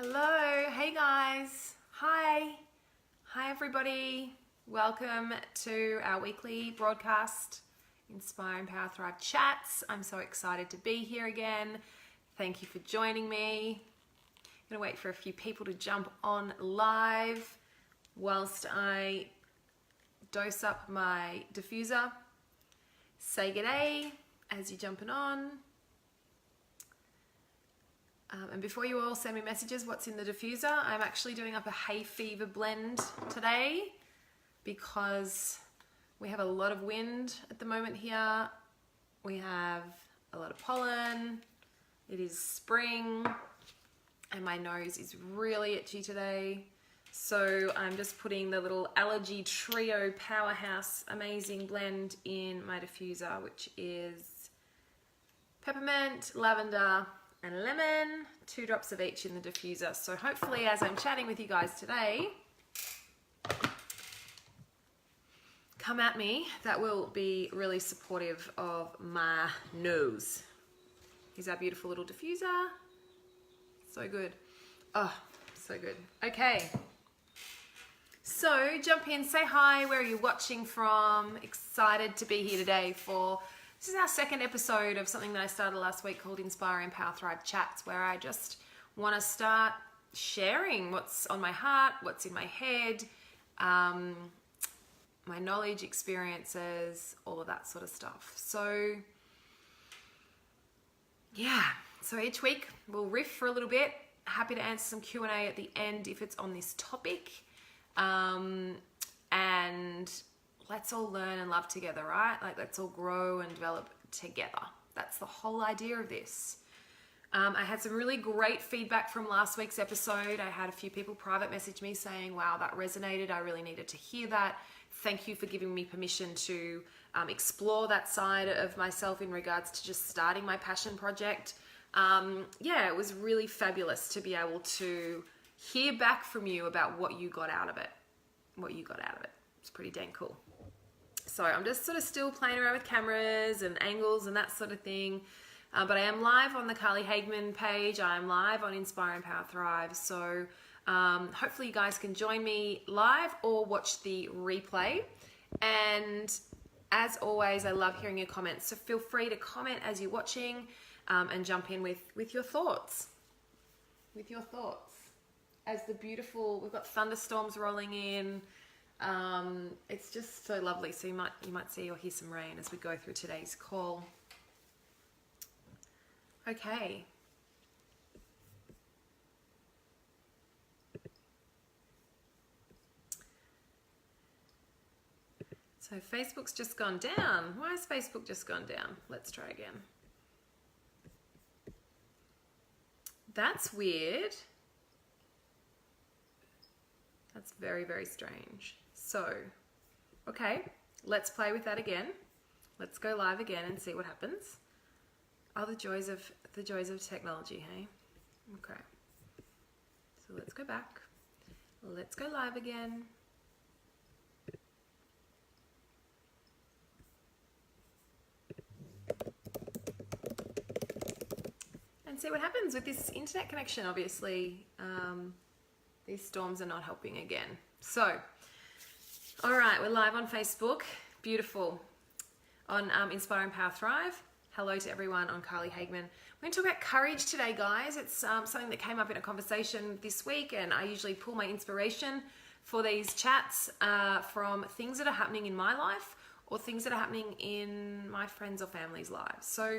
Hello, hey guys, hi everybody. Welcome to our weekly broadcast, Inspire, Empower, Thrive Chats. I'm so excited to be here again. Thank you for joining me. I'm gonna wait for a few people to jump on live whilst I dose up my diffuser. Say g'day as you're jumping on. And before you all send me messages, what's in the diffuser? I'm actually doing up a hay fever blend today because we have a lot of wind at the moment here. We have a lot of pollen. It is spring and my nose is really itchy today. So I'm just putting the little Allergy Trio Powerhouse Amazing blend in my diffuser, which is peppermint, lavender, and lemon, 2 drops of each in the diffuser. So hopefully as I'm chatting with you guys today, come at me, that will be really supportive of my nose. Here's our beautiful little diffuser. So good. Oh, so good. Okay. So jump in, say hi, where are you watching from? Excited to be here today for this is our second episode of something that I started last week called Inspire, Empower, Thrive Chats, where I just want to start sharing what's on my heart, what's in my head, my knowledge, experiences, all of that sort of stuff. So yeah, so each week we'll riff for a little bit. Happy to answer some Q&A at the end if it's on this topic. And let's all learn and love together, right? Like let's all grow and develop together. That's the whole idea of this. I had some really great feedback from last week's episode. I had a few people private message me saying, wow, that resonated. I really needed to hear that. Thank you for giving me permission to explore that side of myself in regards to just starting my passion project. Yeah, it was really fabulous to be able to hear back from you about what you got out of it. It's pretty dang cool. So I'm just sort of still playing around with cameras and angles and that sort of thing. But I am live on the Carly Hageman page. I'm live on Inspire, Empower, Thrive. So hopefully you guys can join me live or watch the replay. And as always, I love hearing your comments. So feel free to comment as you're watching and jump in with your thoughts. As the beautiful, we've got thunderstorms rolling in. It's just so lovely. So you might see or hear some rain as we go through today's call. Okay. So Facebook's just gone down. Why has Facebook just gone down? Let's try again. That's weird. That's very, very strange. So, okay, let's play with that again. Let's go live again and see what happens. Oh, the joys of technology, hey? Okay. So let's go back. Let's go live again. And see what happens with this internet connection, obviously. These storms are not helping again. So, all right, we're live on Facebook. Beautiful. On Inspire, Empower, Thrive. Hello to everyone on Carly Hageman. We're going to talk about courage today, guys. It's something that came up in a conversation this week, and I usually pull my inspiration for these chats from things that are happening in my life or things that are happening in my friends or family's lives. So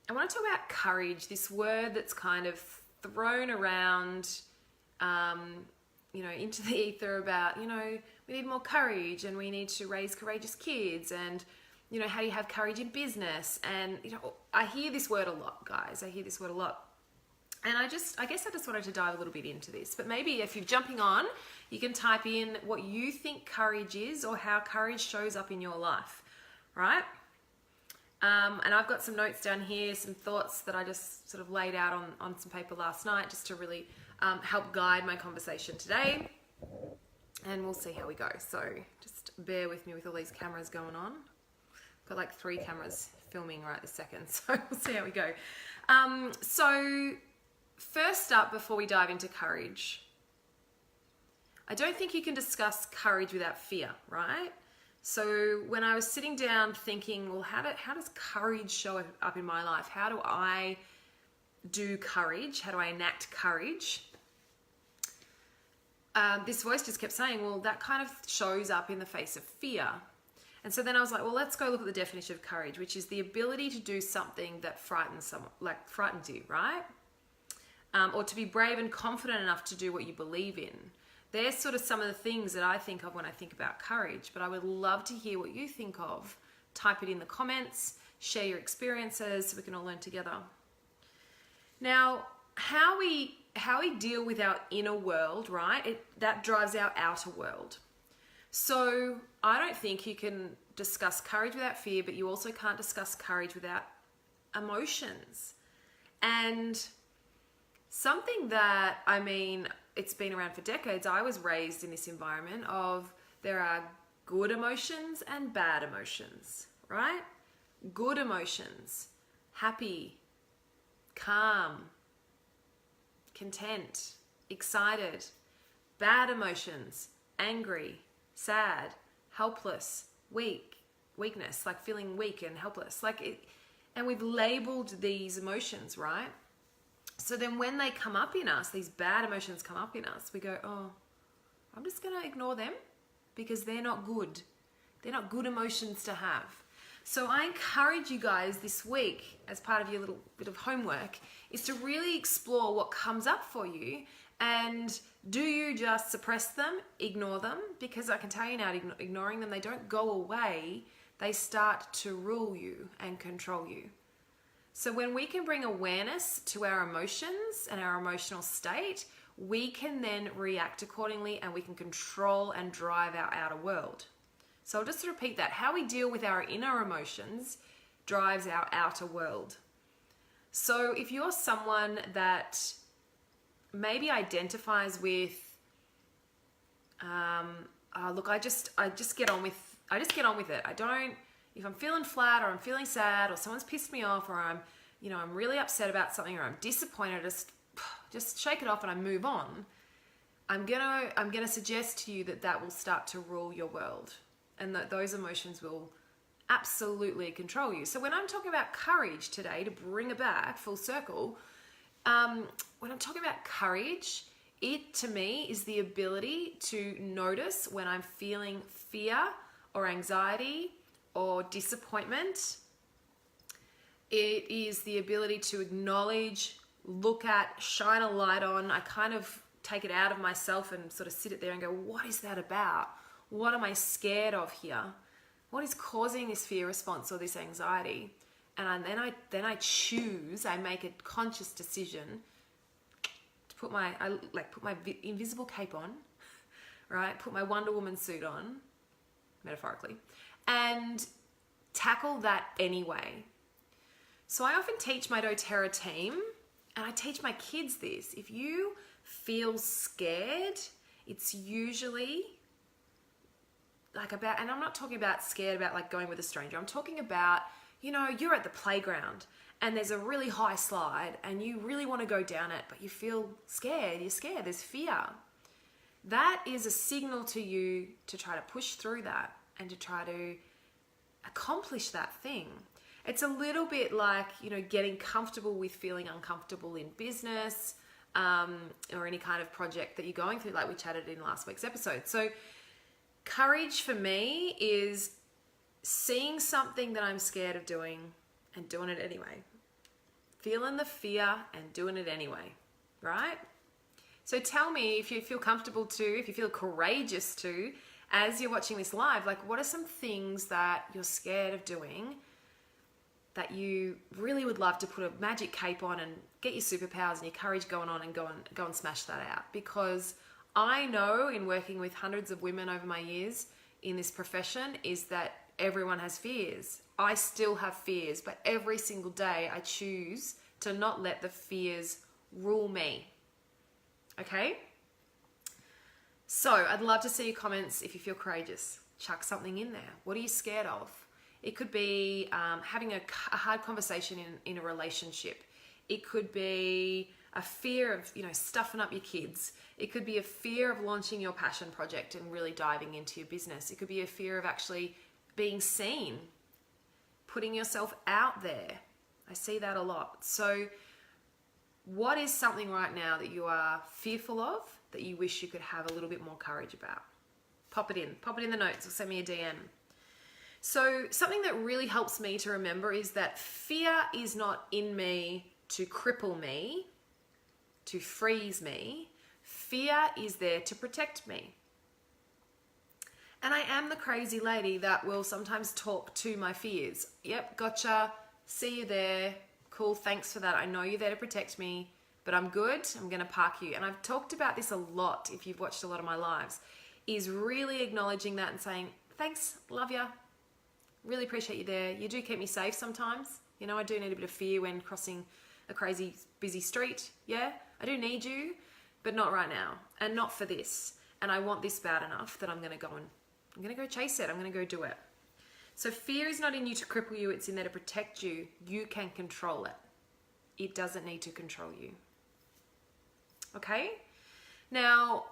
I want to talk about courage, this word that's kind of thrown around into the ether about, we need more courage and we need to raise courageous kids and, how do you have courage in business? And, I hear this word a lot, guys. I hear this word a lot. And I guess I just wanted to dive a little bit into this. But maybe if you're jumping on, you can type in what you think courage is or how courage shows up in your life, right? And I've got some notes down here, some thoughts that I just sort of laid out on some paper last night just to really help guide my conversation today. And we'll see how we go. So just bear with me with all these cameras going on. Got like 3 cameras filming right this second, so we'll see how we go. So first up, before we dive into courage, I don't think you can discuss courage without fear, right? So when I was sitting down thinking, well, how does courage show up in my life? How do I do courage? How do I enact courage? This voice just kept saying, well, that kind of shows up in the face of fear. And so then I was like, well, let's go look at the definition of courage, which is the ability to do something that frightens you, right? Or to be brave and confident enough to do what you believe in. There's sort of some of the things that I think of when I think about courage, but I would love to hear what you think of. Type it in the comments, share your experiences so we can all learn together. Now, how we deal with our inner world, right? That drives our outer world. So I don't think you can discuss courage without fear, but you also can't discuss courage without emotions. And something that, I mean, it's been around for decades. I was raised in this environment of there are good emotions and bad emotions, right? Good emotions, happy, calm, content, excited. Bad emotions, angry, sad, helpless, weakness, like feeling weak and helpless. And we've labeled these emotions, right? So then when they come up in us, these bad emotions come up in us, we go, oh, I'm just going to ignore them because they're not good. They're not good emotions to have. So I encourage you guys this week, as part of your little bit of homework, is to really explore what comes up for you. And do you just suppress them, ignore them? Because I can tell you now, ignoring them, they don't go away. They start to rule you and control you. So when we can bring awareness to our emotions and our emotional state, we can then react accordingly and we can control and drive our outer world. So I'll just repeat that. How we deal with our inner emotions drives our outer world. So if you're someone that maybe identifies with, look, I just get on with it. I don't, if I'm feeling flat or I'm feeling sad or someone's pissed me off or I'm really upset about something or I'm disappointed, just shake it off and I move on. I'm gonna suggest to you that will start to rule your world and that those emotions will absolutely control you. So when I'm talking about courage today, to bring it back full circle, when I'm talking about courage, it to me is the ability to notice when I'm feeling fear or anxiety or disappointment. It is the ability to acknowledge, look at, shine a light on. I kind of take it out of myself and sort of sit it there and go, what is that about? What am I scared of here? What is causing this fear response or this anxiety? And then I choose, I make a conscious decision to put my invisible cape on, right? Put my Wonder Woman suit on, metaphorically, and tackle that anyway. So I often teach my doTERRA team, and I teach my kids this. If you feel scared, it's usually and I'm not talking about scared about like going with a stranger. I'm talking about, you're at the playground and there's a really high slide and you really want to go down it, but you feel scared. You're scared. There's fear. That is a signal to you to try to push through that and to try to accomplish that thing. It's a little bit like, getting comfortable with feeling uncomfortable in business, or any kind of project that you're going through, like we chatted in last week's episode. So courage for me is seeing something that I'm scared of doing and doing it anyway. Feeling the fear and doing it anyway, right? So tell me if you feel comfortable to, if you feel courageous to, as you're watching this live, like what are some things that you're scared of doing that you really would love to put a magic cape on and get your superpowers and your courage going on and go and smash that out? Because I know in working with hundreds of women over my years in this profession is that everyone has fears. I still have fears, but every single day I choose to not let the fears rule me. Okay? So I'd love to see your comments if you feel courageous. Chuck something in there. What are you scared of? It could be having a hard conversation in a relationship. It could be a fear of, stuffing up your kids. It could be a fear of launching your passion project and really diving into your business. It could be a fear of actually being seen, putting yourself out there. I see that a lot. So what is something right now that you are fearful of that you wish you could have a little bit more courage about? Pop it in the notes or send me a DM. So something that really helps me to remember is that fear is not in me to cripple me, to freeze me. Fear is there to protect me. And I am the crazy lady that will sometimes talk to my fears. Yep, gotcha. See you there. Cool, thanks for that. I know you're there to protect me, but I'm good. I'm going to park you. And I've talked about this a lot if you've watched a lot of my lives, is really acknowledging that and saying, thanks, love ya. Really appreciate you there. You do keep me safe sometimes. I do need a bit of fear when crossing a crazy busy street. Yeah, I do need you, but not right now and not for this. And I want this bad enough that I'm going to go chase it. I'm going to go do it. So fear is not in you to cripple you. It's in there to protect you. You can control it. It doesn't need to control you. Okay? Now,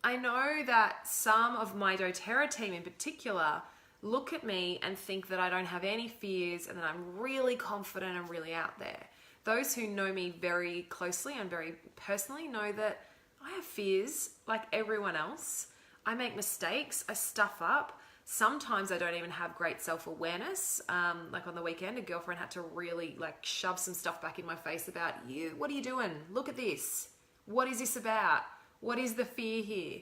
I know that some of my doTERRA team in particular look at me and think that I don't have any fears and that I'm really confident and really out there. Those who know me very closely and very personally know that I have fears like everyone else. I make mistakes. I stuff up. Sometimes I don't even have great self-awareness. Like on the weekend, a girlfriend had to really shove some stuff back in my face about, you, what are you doing? Look at this. What is this about? What is the fear here?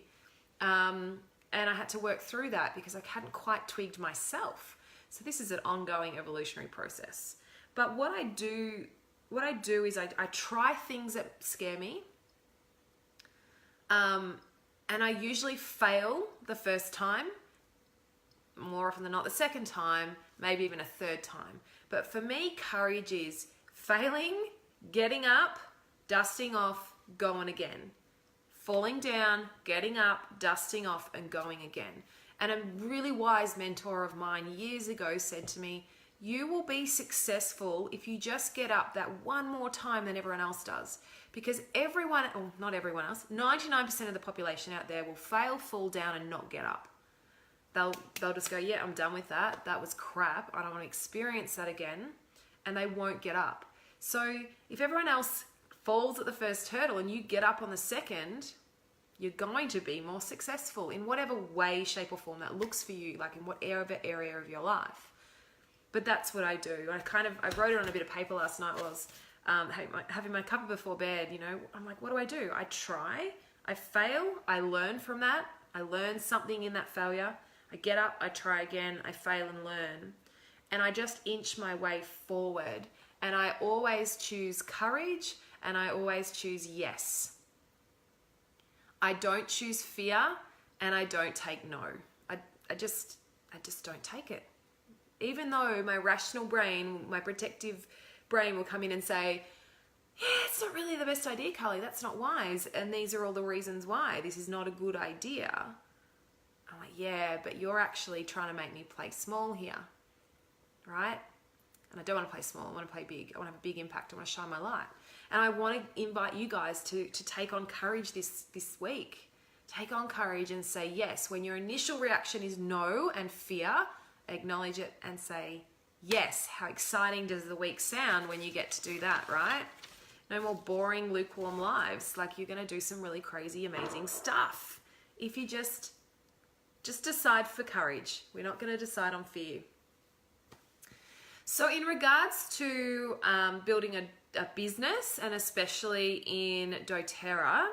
And I had to work through that because I hadn't quite twigged myself. So this is an ongoing evolutionary process. But what I do is I try things that scare me. And I usually fail the first time, more often than not the second time, maybe even a third time. But for me, courage is failing, getting up, dusting off, going again. Falling down, getting up, dusting off, and going again. And a really wise mentor of mine years ago said to me, you will be successful if you just get up that one more time than everyone else does. Because not everyone else, 99% of the population out there will fail, fall down, and not get up. They'll just go, yeah, I'm done with that. That was crap. I don't want to experience that again. And they won't get up. So if everyone else falls at the first hurdle and you get up on the second, you're going to be more successful in whatever way, shape, or form that looks for you, like in whatever area of your life. But that's what I do. I wrote it on a bit of paper last night while I was having my cuppa before bed. I'm like, what do? I try, I fail, I learn from that. I learn something in that failure. I get up, I try again, I fail and learn. And I just inch my way forward. And I always choose courage. And I always choose yes. I don't choose fear and I don't take no. I just don't take it. Even though my rational brain, my protective brain will come in and say, yeah, it's not really the best idea, Carly. That's not wise. And these are all the reasons why this is not a good idea. I'm like, yeah, but you're actually trying to make me play small here, right? And I don't want to play small. I want to play big. I want to have a big impact. I want to shine my light. And I want to invite you guys to take on courage this week. Take on courage and say yes. When your initial reaction is no and fear, acknowledge it and say yes. How exciting does the week sound when you get to do that, right? No more boring, lukewarm lives. You're going to do some really crazy, amazing stuff. If you just decide for courage. We're not going to decide on fear. So in regards to building a business, and especially in doTERRA,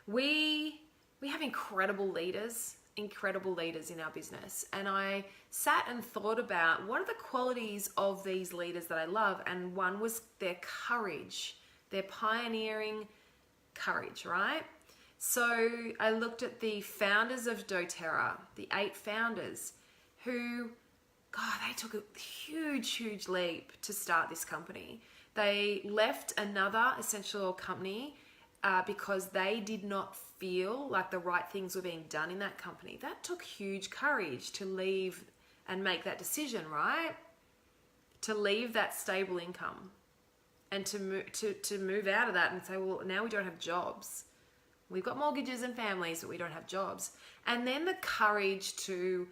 we have incredible leaders in our business. And I sat and thought about what are the qualities of these leaders that I love, and one was their courage, their pioneering courage, right? So I looked at the founders of doTERRA, the 8 founders who, God, they took a huge leap to start this company. They left another essential oil company because they did not feel like the right things were being done in that company. That took huge courage to leave and make that decision, right? To leave that stable income and to move out of that and say, well, now we don't have jobs. We've got mortgages and families, but we don't have jobs. And then the courage to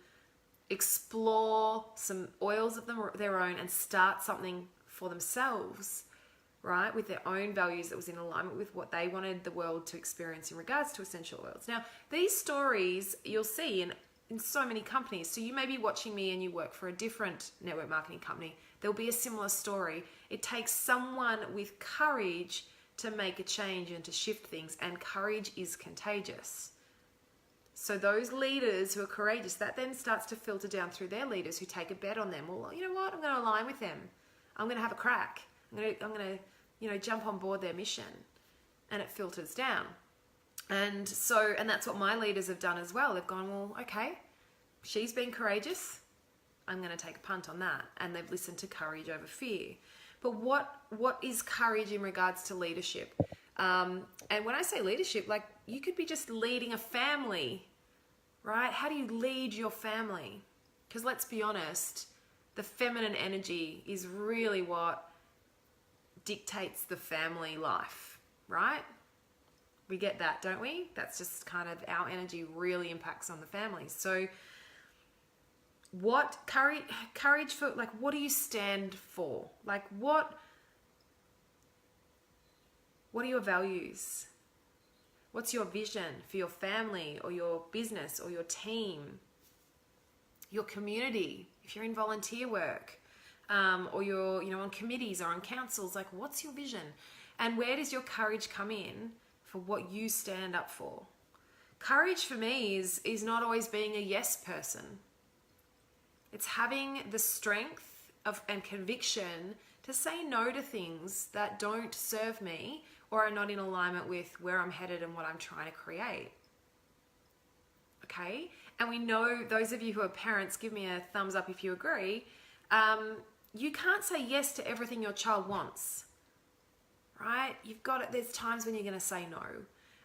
explore some oils of their own and start something for themselves, right, with their own values that was in alignment with what they wanted the world to experience in regards to essential oils. Now, these stories you'll see in so many companies. So you may be watching me and you work for a different network marketing company. There'll be a similar story. It takes someone with courage to make a change and to shift things, and courage is contagious. So those leaders who are courageous, that then starts to filter down through their leaders who take a bet on them. Well, you know what? I'm going to align with them. I'm going to have a crack. I'm going to jump on board their mission, and it filters down. And that's what my leaders have done as well. They've gone, well, okay, she's been courageous. I'm going to take a punt on that. And they've listened to courage over fear. But what is courage in regards to leadership? And when I say leadership, like, you could be just leading a family, right? How do you lead your family? Because let's be honest, the feminine energy is really what dictates the family life, right? We get that, don't we? That's just kind of our energy really impacts on the family. So what courage for, like, what do you stand for? Like, what are your values? What's your vision for your family or your business or your team, your community? If you're in volunteer work, or you're, on committees or on councils, like, what's your vision? And where does your courage come in for what you stand up for? Courage for me is not always being a yes person. It's having the strength and conviction to say no to things that don't serve me or are not in alignment with where I'm headed and what I'm trying to create. Okay? And we know, those of you who are parents, give me a thumbs up if you agree, you can't say yes to everything your child wants, right? There's times when you're going to say no,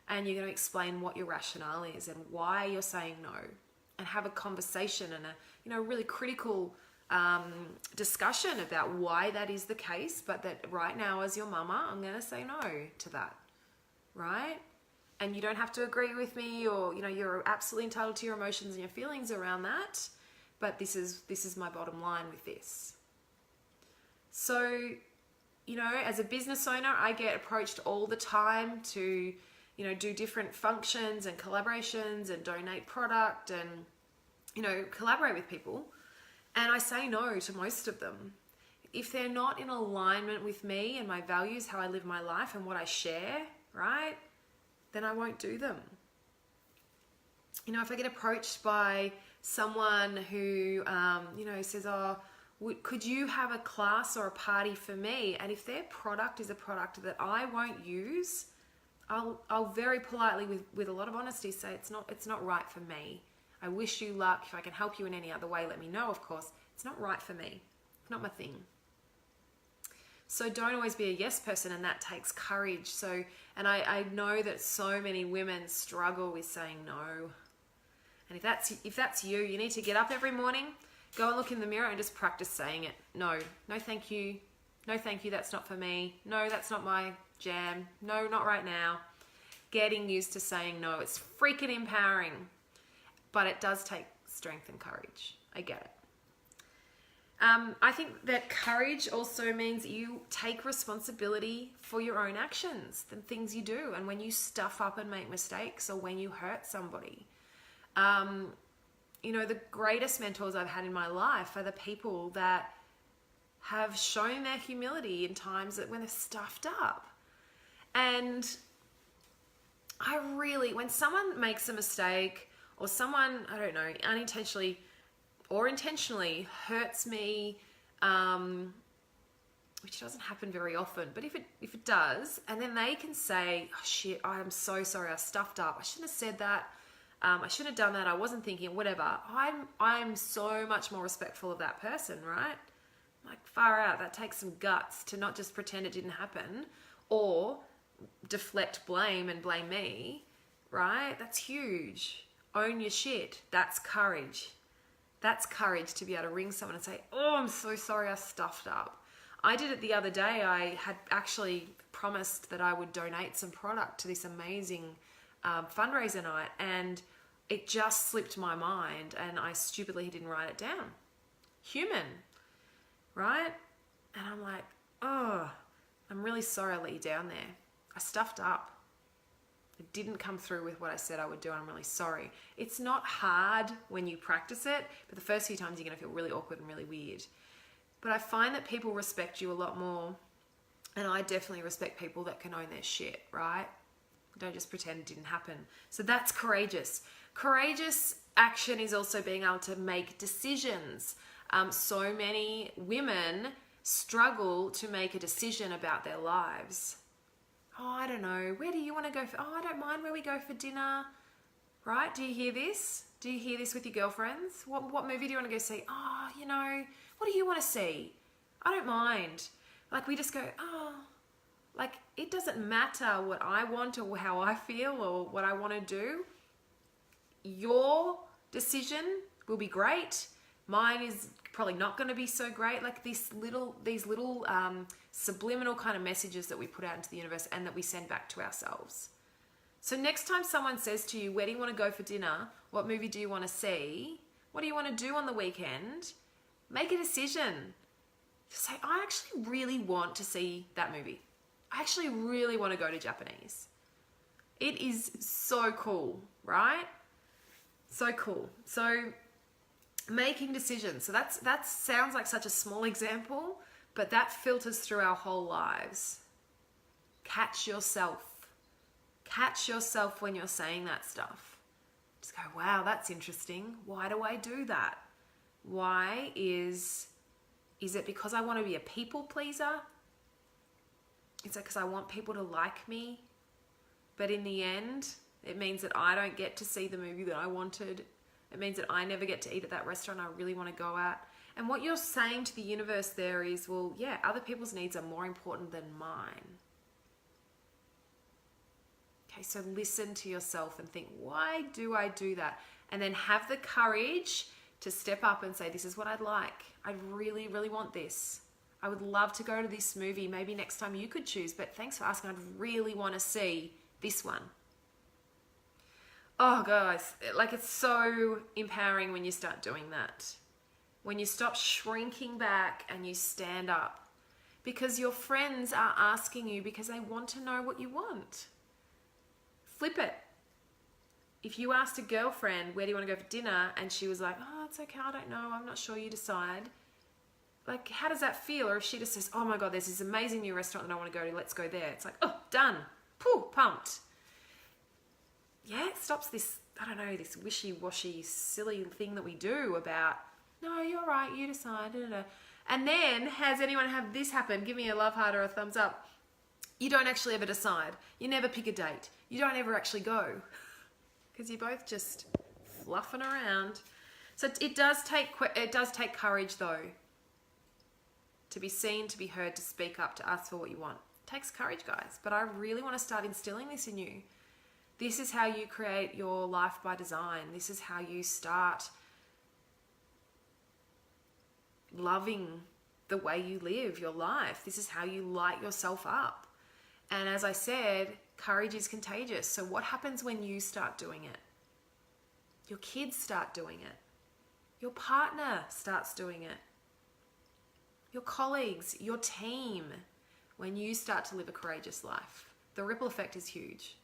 and you're going to explain what your rationale is and why you're saying no, and have a conversation and a really critical discussion about why that is the case, but that right now as your mama, I'm going to say no to that, right? And you don't have to agree with me, or you're absolutely entitled to your emotions and your feelings around that, but this is my bottom line with this. So, as a business owner, I get approached all the time to, do different functions and collaborations and donate product and, collaborate with people. And I say no to most of them. If they're not in alignment with me and my values, how I live my life and what I share, right, then I won't do them. If I get approached by someone who, says, oh, could you have a class or a party for me? And if their product is a product that I won't use, I'll very politely, with a lot of honesty, say it's not right for me. I wish you luck. If I can help you in any other way, let me know, of course. It's not right for me. It's not my thing. So don't always be a yes person, and that takes courage. So, and I know that so many women struggle with saying no. And if that's you, you need to get up every morning, go and look in the mirror and just practice saying it. No thank you. No thank you, that's not for me. No, that's not my jam. No, not right now. Getting used to saying no. It's freaking empowering. But it does take strength and courage. I get it. I think that courage also means you take responsibility for your own actions, the things you do, and when you stuff up and make mistakes, or when you hurt somebody. The greatest mentors I've had in my life are the people that have shown their humility in times when they're stuffed up. And when someone makes a mistake, or someone, I don't know, unintentionally or intentionally hurts me, which doesn't happen very often, but if it does, and then they can say, oh shit, I'm so sorry, I stuffed up, I shouldn't have said that, I shouldn't have done that, I wasn't thinking, whatever. I'm so much more respectful of that person, right? Like, far out, that takes some guts to not just pretend it didn't happen or deflect blame and blame me, right? That's huge. Own your shit. That's courage. That's courage to be able to ring someone and say, oh, I'm so sorry I stuffed up. I did it the other day. I had actually promised that I would donate some product to this amazing fundraiser night, and it just slipped my mind, and I stupidly didn't write it down. Human, right? And I'm like, oh, I'm really sorry I let you down there. I stuffed up. It didn't come through with what I said I would do. I'm really sorry. It's not hard when you practice it, but the first few times you're going to feel really awkward and really weird. But I find that people respect you a lot more, and I definitely respect people that can own their shit, right? Don't just pretend it didn't happen. So that's courageous. Courageous action is also being able to make decisions. So many women struggle to make a decision about their lives. Oh, I don't know. Where do you want to go for? Oh, I don't mind where we go for dinner. Right? Do you hear this? Do you hear this with your girlfriends? What movie do you want to go see? Oh, you know, what do you want to see? I don't mind. Like, we just go, oh, like, it doesn't matter what I want or how I feel or what I want to do. Your decision will be great. Mine is probably not going to be so great. Like these little subliminal kind of messages that we put out into the universe and that we send back to ourselves. So next time someone says to you, where do you want to go for dinner? What movie do you want to see? What do you want to do on the weekend? Make a decision. Say, I actually really want to see that movie. I actually really want to go to Japanese. It is so cool, right? So cool. So making decisions. So that sounds like such a small example, but that filters through our whole lives. Catch yourself. Catch yourself when you're saying that stuff. Just go, wow, that's interesting. Why do I do that? Why is it because I want to be a people pleaser? Is it because I want people to like me? But in the end, it means that I don't get to see the movie that I wanted. It means that I never get to eat at that restaurant I really want to go at. And what you're saying to the universe there is, well, yeah, other people's needs are more important than mine. Okay, so listen to yourself and think, why do I do that? And then have the courage to step up and say, this is what I'd like. I really, really want this. I would love to go to this movie. Maybe next time you could choose, but thanks for asking. I'd really want to see this one. Oh, guys, like it's so empowering when you start doing that. When you stop shrinking back and you stand up. Because your friends are asking you because they want to know what you want. Flip it. If you asked a girlfriend, where do you want to go for dinner? And she was like, oh, it's okay, I don't know, I'm not sure, you decide. Like, how does that feel? Or if she just says, oh my God, there's this amazing new restaurant that I want to go to, let's go there. It's like, oh, done. Pooh, pumped. Yeah, it stops this, I don't know, this wishy-washy, silly thing that we do about, no, you're right, you decide. Da, da, da. And then, has anyone had this happen? Give me a love heart or a thumbs up. You don't actually ever decide. You never pick a date. You don't ever actually go. Because you're both just fluffing around. So it does take courage, though, to be seen, to be heard, to speak up, to ask for what you want. It takes courage, guys. But I really want to start instilling this in you. This is how you create your life by design. This is how you start loving the way you live your life. This is how you light yourself up. And as I said, courage is contagious. So what happens when you start doing it? Your kids start doing it. Your partner starts doing it. Your colleagues, your team. When you start to live a courageous life, the ripple effect is huge.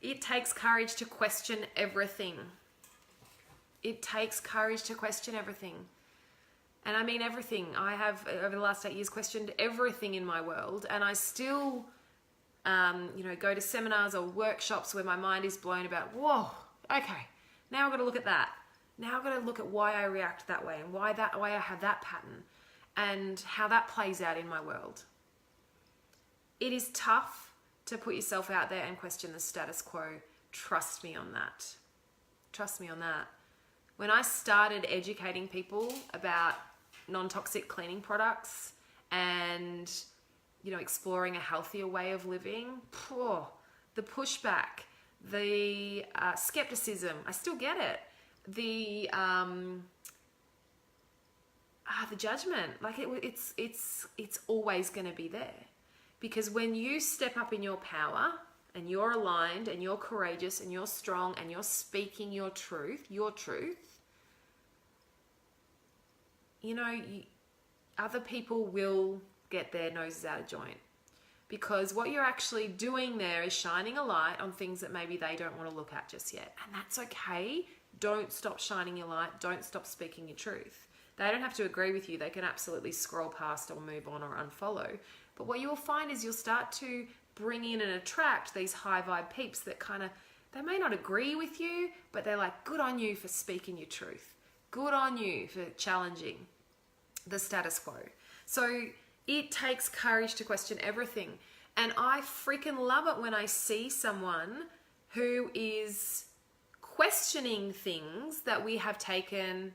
It takes courage to question everything. It takes courage to question everything. And I mean everything. I have, over the last 8 years, questioned everything in my world. And I still, go to seminars or workshops where my mind is blown about, whoa, okay, now I've got to look at that. Now I've got to look at why I react that way and why I have that pattern and how that plays out in my world. It is tough to put yourself out there and question the status quo. Trust me on that. Trust me on that. When I started educating people about non-toxic cleaning products and, exploring a healthier way of living, the pushback, the skepticism, I still get it. The, the judgment. Like it's always going to be there. Because when you step up in your power and you're aligned and you're courageous and you're strong and you're speaking your truth, other people will get their noses out of joint. Because what you're actually doing there is shining a light on things that maybe they don't want to look at just yet. And that's okay. Don't stop shining your light. Don't stop speaking your truth. They don't have to agree with you. They can absolutely scroll past or move on or unfollow. But what you will find is you'll start to bring in and attract these high vibe peeps that they may not agree with you, but they're like, good on you for speaking your truth. Good on you for challenging the status quo. So it takes courage to question everything. And I freaking love it when I see someone who is questioning things that we have taken,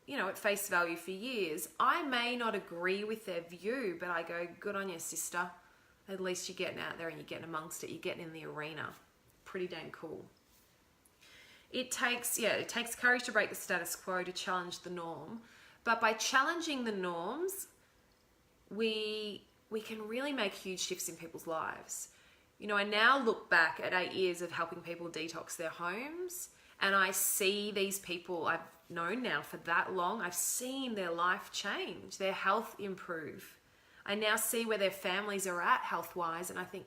at face value for years. I may not agree with their view, but I go, good on you, sister. At least you're getting out there and you're getting amongst it. You're getting in the arena. Pretty dang cool. It takes courage to break the status quo, to challenge the norm. But by challenging the norms, we can really make huge shifts in people's lives. I now look back at 8 years of helping people detox their homes, and I see these people I've known now for that long. I've seen their life change, their health improve. I now see where their families are at health-wise, and I think,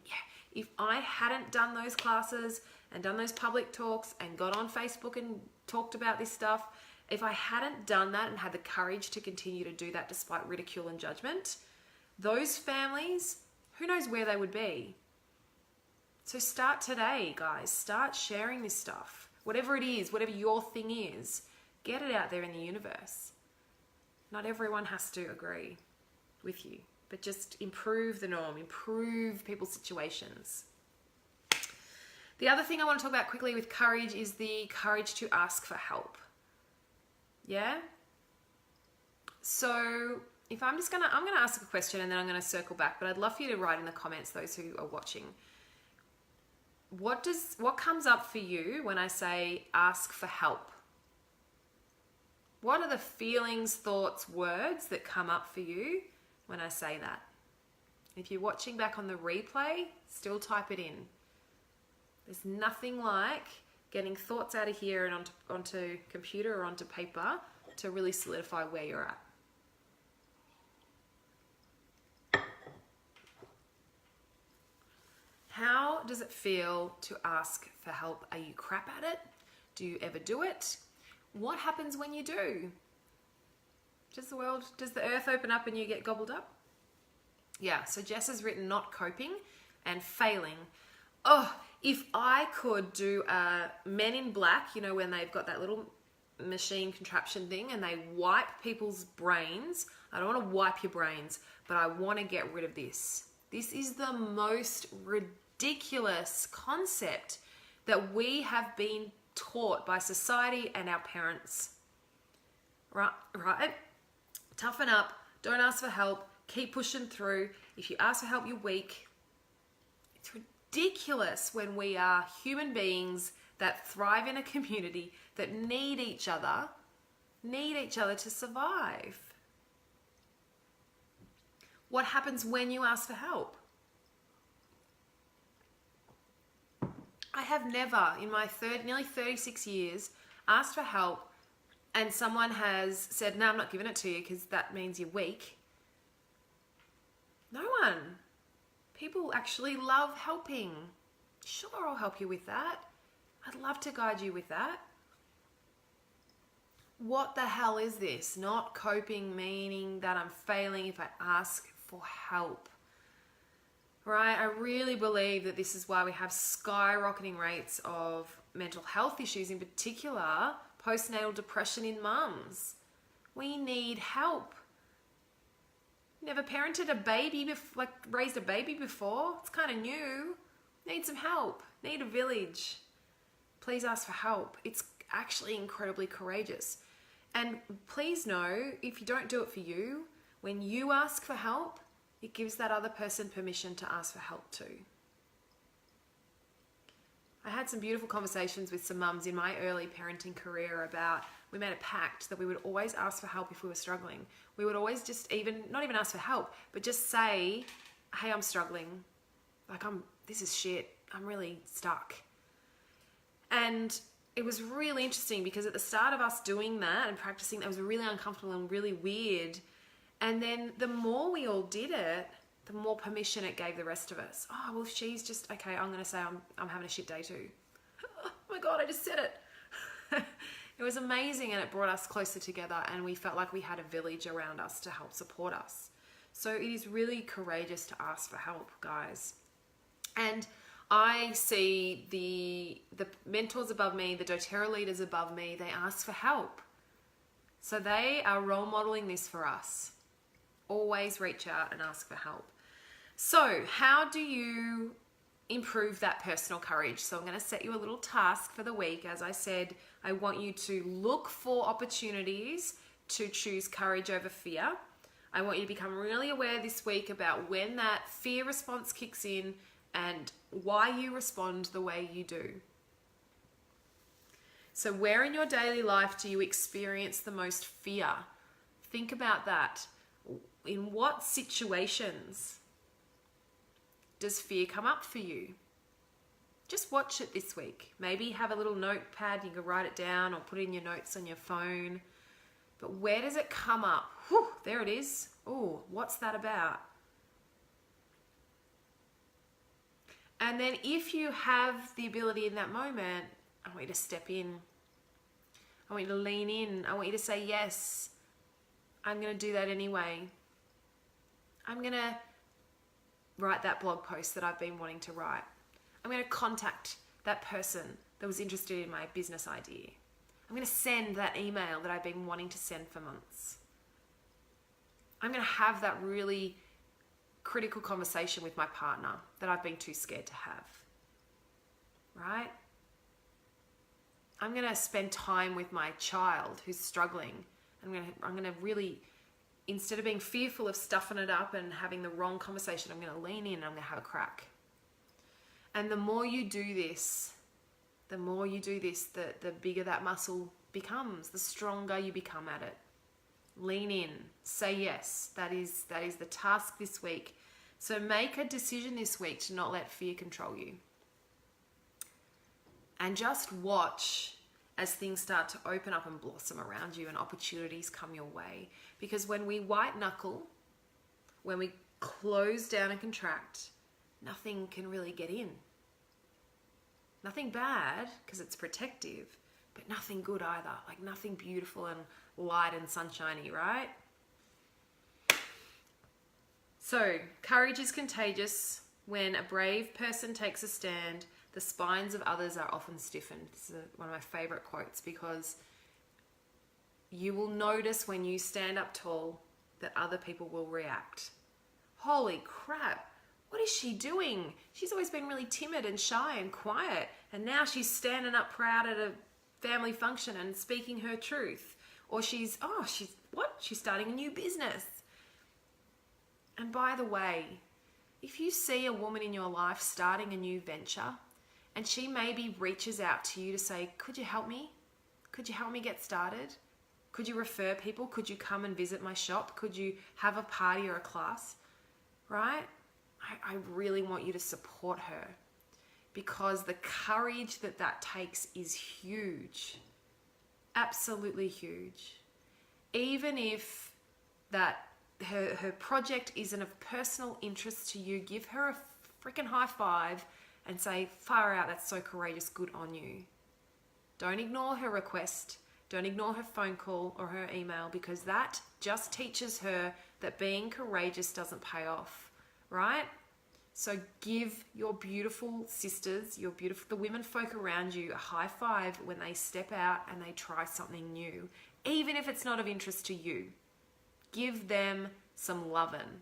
if I hadn't done those classes and done those public talks and got on Facebook and talked about this stuff, if I hadn't done that and had the courage to continue to do that despite ridicule and judgment, those families, who knows where they would be. So start today, guys. Start sharing this stuff. Whatever it is, whatever your thing is, get it out there in the universe. Not everyone has to agree with you, but just improve the norm, improve people's situations. The other thing I want to talk about quickly with courage is the courage to ask for help. Yeah? So if I'm going to ask a question and then I'm going to circle back, but I'd love for you to write in the comments, those who are watching. What comes up for you when I say ask for help? What are the feelings, thoughts, words that come up for you when I say that? If you're watching back on the replay, still type it in. There's nothing like getting thoughts out of here and onto computer or onto paper to really solidify where you're at. How does it feel to ask for help? Are you crap at it? Do you ever do it? What happens when you do? Does the earth open up and you get gobbled up? Yeah, so Jess has written not coping and failing. Oh, if I could do Men in Black, when they've got that little machine contraption thing and they wipe people's brains. I don't want to wipe your brains, but I want to get rid of this. This is the most ridiculous concept that we have been taught by society and our parents. Right? Toughen up. Don't ask for help. Keep pushing through. If you ask for help, you're weak. It's ridiculous when we are human beings that thrive in a community that need each other to survive. What happens when you ask for help? I have never, in my nearly 36 years, asked for help and someone has said, no, I'm not giving it to you because that means you're weak. No one. People actually love helping. Sure, I'll help you with that. I'd love to guide you with that. What the hell is this? Not coping, meaning that I'm failing if I ask for help. Right? I really believe that this is why we have skyrocketing rates of mental health issues, in particular postnatal depression in mums. We need help. Never parented a baby, raised a baby before. It's kind of new. Need some help. Need a village. Please ask for help. It's actually incredibly courageous. And please know, if you don't do it for you, when you ask for help, it gives that other person permission to ask for help too. I had some beautiful conversations with some mums in my early parenting career about we made a pact that we would always ask for help if we were struggling. We would always just not even ask for help, but just say, hey, I'm struggling. Like, this is shit. I'm really stuck. And it was really interesting because at the start of us doing that and practicing, that was really uncomfortable and really weird. And then the more we all did it, the more permission it gave the rest of us. Oh, well, if she's just, okay, I'm going to say I'm having a shit day too. Oh my God, I just said it. It was amazing, and it brought us closer together, and we felt like we had a village around us to help support us. So it is really courageous to ask for help, guys. And I see the mentors above me, the doTERRA leaders above me, they ask for help. So they are role modeling this for us. Always reach out and ask for help. So how do you improve that personal courage? So I'm going to set you a little task for the week. As I said, I want you to look for opportunities to choose courage over fear. I want you to become really aware this week about when that fear response kicks in and why you respond the way you do. So where in your daily life do you experience the most fear? Think about that. In what situations does fear come up for you? Just watch it this week. Maybe have a little notepad, you can write it down or put it in your notes on your phone. But where does it come up? Whew, there it is. Oh, what's that about? And then if you have the ability in that moment, I want you to step in. I want you to lean in. I want you to say, yes, I'm going to do that anyway. I'm going to write that blog post that I've been wanting to write. I'm going to contact that person that was interested in my business idea. I'm going to send that email that I've been wanting to send for months. I'm going to have that really critical conversation with my partner that I've been too scared to have. Right? I'm going to spend time with my child who's struggling. I'm going to really, instead of being fearful of stuffing it up and having the wrong conversation, I'm going to lean in and I'm going to have a crack. And the more you do this, the bigger that muscle becomes, the stronger you become at it. Lean in, say yes. That is the task this week. So make a decision this week to not let fear control you. And just watch as things start to open up and blossom around you and opportunities come your way. Because when we white knuckle, when we close down and contract, nothing can really get in. Nothing bad, because it's protective, but nothing good either. Like nothing beautiful and light and sunshiny, right? So, courage is contagious. When a brave person takes a stand, the spines of others are often stiffened. This is one of my favorite quotes, because you will notice when you stand up tall that other people will react. Holy crap, what is she doing? She's always been really timid and shy and quiet, and now she's standing up proud at a family function and speaking her truth. Or she's starting a new business. And by the way, if you see a woman in your life starting a new venture and she maybe reaches out to you to say, could you help me? Could you help me get started? Could you refer people? Could you come and visit my shop? Could you have a party or a class? Right? I really want you to support her, because the courage that takes is huge. Absolutely huge. Even if that her project isn't of personal interest to you, give her a freaking high five and say, far out, that's so courageous, good on you. Don't ignore her request. Don't ignore her phone call or her email, because that just teaches her that being courageous doesn't pay off, right? So give your beautiful sisters, the women folk around you, a high five when they step out and they try something new, even if it's not of interest to you. Give them some lovin',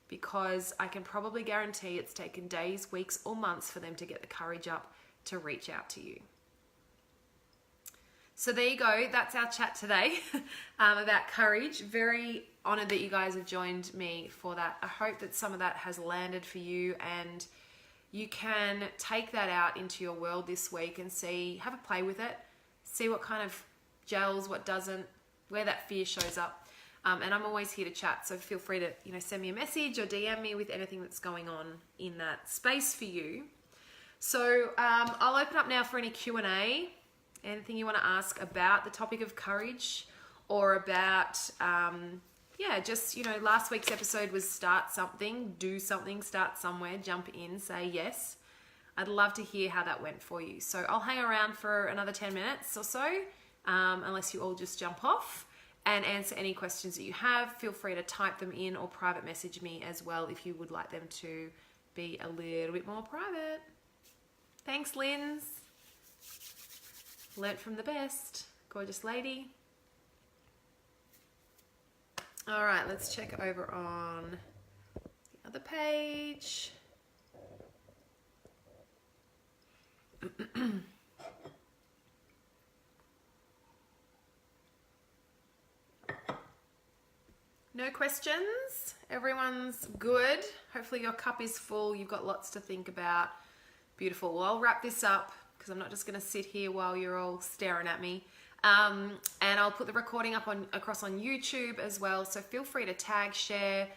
because I can probably guarantee it's taken days, weeks, or months for them to get the courage up to reach out to you. So there you go. That's our chat today about courage. Very honored that you guys have joined me for that. I hope that some of that has landed for you and you can take that out into your world this week and have a play with it. See what kind of gels, what doesn't, where that fear shows up. And I'm always here to chat, so feel free to, you know, send me a message or DM me with anything that's going on in that space for you. So I'll open up now for any Q&A, anything you want to ask about the topic of courage, or about, just, you know, last week's episode was start something, do something, start somewhere, jump in, say yes. I'd love to hear how that went for you. So I'll hang around for another 10 minutes or so, unless you all just jump off, and answer any questions that you have. Feel free to type them in or private message me as well if you would like them to be a little bit more private. Thanks, Linz. Learnt from the best. Gorgeous lady. All right, let's check over on the other page. No questions? Everyone's good? Hopefully your cup is full. You've got lots to think about. Beautiful. Well, I'll wrap this up because I'm not just going to sit here while you're all staring at me. And I'll put the recording up across on YouTube as well. So feel free to tag, share,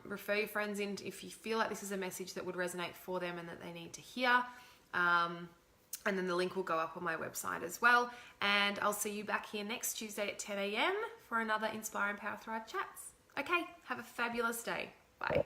refer your friends in if you feel like this is a message that would resonate for them and that they need to hear. And then the link will go up on my website as well. And I'll see you back here next Tuesday at 10 a.m. for another Inspire, Empower, Thrive chats. Okay, have a fabulous day. Bye.